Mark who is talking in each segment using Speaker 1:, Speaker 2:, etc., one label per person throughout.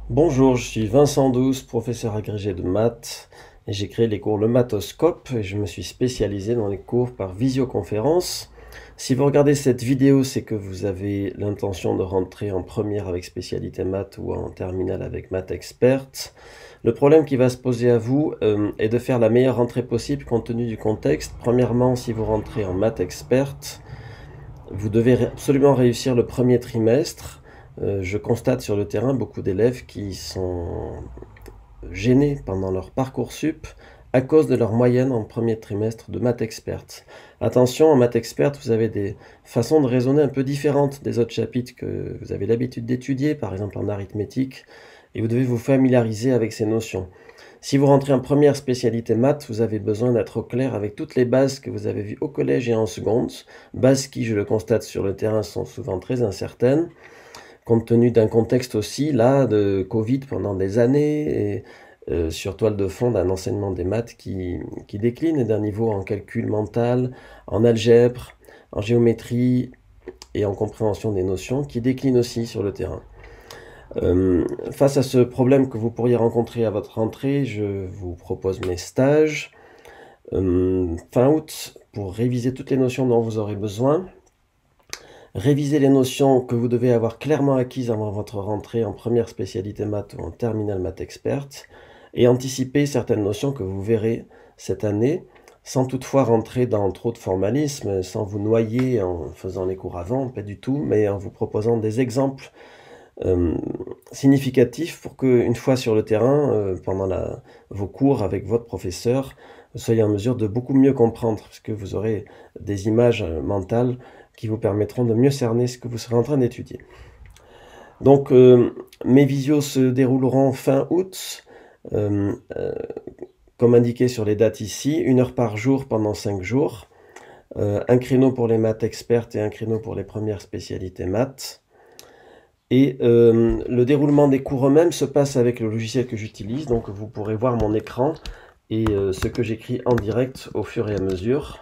Speaker 1: Bonjour, je suis Vincent Douce, professeur agrégé de maths, et j'ai créé les cours Le Mathoscope, et je me suis spécialisé dans les cours par visioconférence. Si vous regardez cette vidéo, c'est que vous avez l'intention de rentrer en première avec spécialité maths ou en terminale avec maths experte. Le problème qui va se poser à vous est de faire la meilleure rentrée possible compte tenu du contexte. Premièrement, si vous rentrez en maths experte, vous devez absolument réussir le premier trimestre. Je constate sur le terrain beaucoup d'élèves qui sont gênés pendant leur Parcoursup à cause de leur moyenne en premier trimestre de maths experte. Attention, en maths experte, vous avez des façons de raisonner un peu différentes des autres chapitres que vous avez l'habitude d'étudier, par exemple en arithmétique, et vous devez vous familiariser avec ces notions. Si vous rentrez en première spécialité maths, vous avez besoin d'être au clair avec toutes les bases que vous avez vues au collège et en seconde, bases qui, je le constate sur le terrain, sont souvent très incertaines, compte tenu d'un contexte aussi, là, de Covid pendant des années, et sur toile de fond d'un enseignement des maths qui décline et d'un niveau en calcul mental, en algèbre, en géométrie et en compréhension des notions, qui décline aussi sur le terrain. Face à ce problème que vous pourriez rencontrer à votre rentrée, je vous propose mes stages fin août pour réviser toutes les notions dont vous aurez besoin. Réviser les notions que vous devez avoir clairement acquises avant votre rentrée en première spécialité maths ou en terminale maths experte, et anticiper certaines notions que vous verrez cette année, sans toutefois rentrer dans trop de formalisme, sans vous noyer en faisant les cours avant, pas du tout, mais en vous proposant des exemples significatifs pour que, une fois sur le terrain, pendant vos cours avec votre professeur, vous soyez en mesure de beaucoup mieux comprendre, parce que vous aurez des images mentales qui vous permettront de mieux cerner ce que vous serez en train d'étudier. Donc, mes visios se dérouleront fin août, comme indiqué sur les dates ici, 1 heure par jour pendant 5 jours, un créneau pour les maths expertes et un créneau pour les premières spécialités maths. Et le déroulement des cours eux-mêmes se passe avec le logiciel que j'utilise, donc vous pourrez voir mon écran et ce que j'écris en direct au fur et à mesure.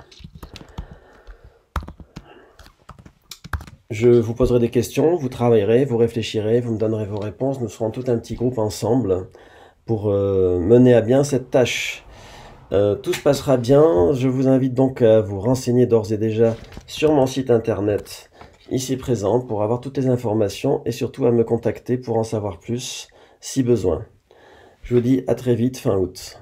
Speaker 1: Je vous poserai des questions, vous travaillerez, vous réfléchirez, vous me donnerez vos réponses. Nous serons tout un petit groupe ensemble pour mener à bien cette tâche. Tout se passera bien. Je vous invite donc à vous renseigner d'ores et déjà sur mon site internet ici présent pour avoir toutes les informations et surtout à me contacter pour en savoir plus si besoin. Je vous dis à très vite fin août.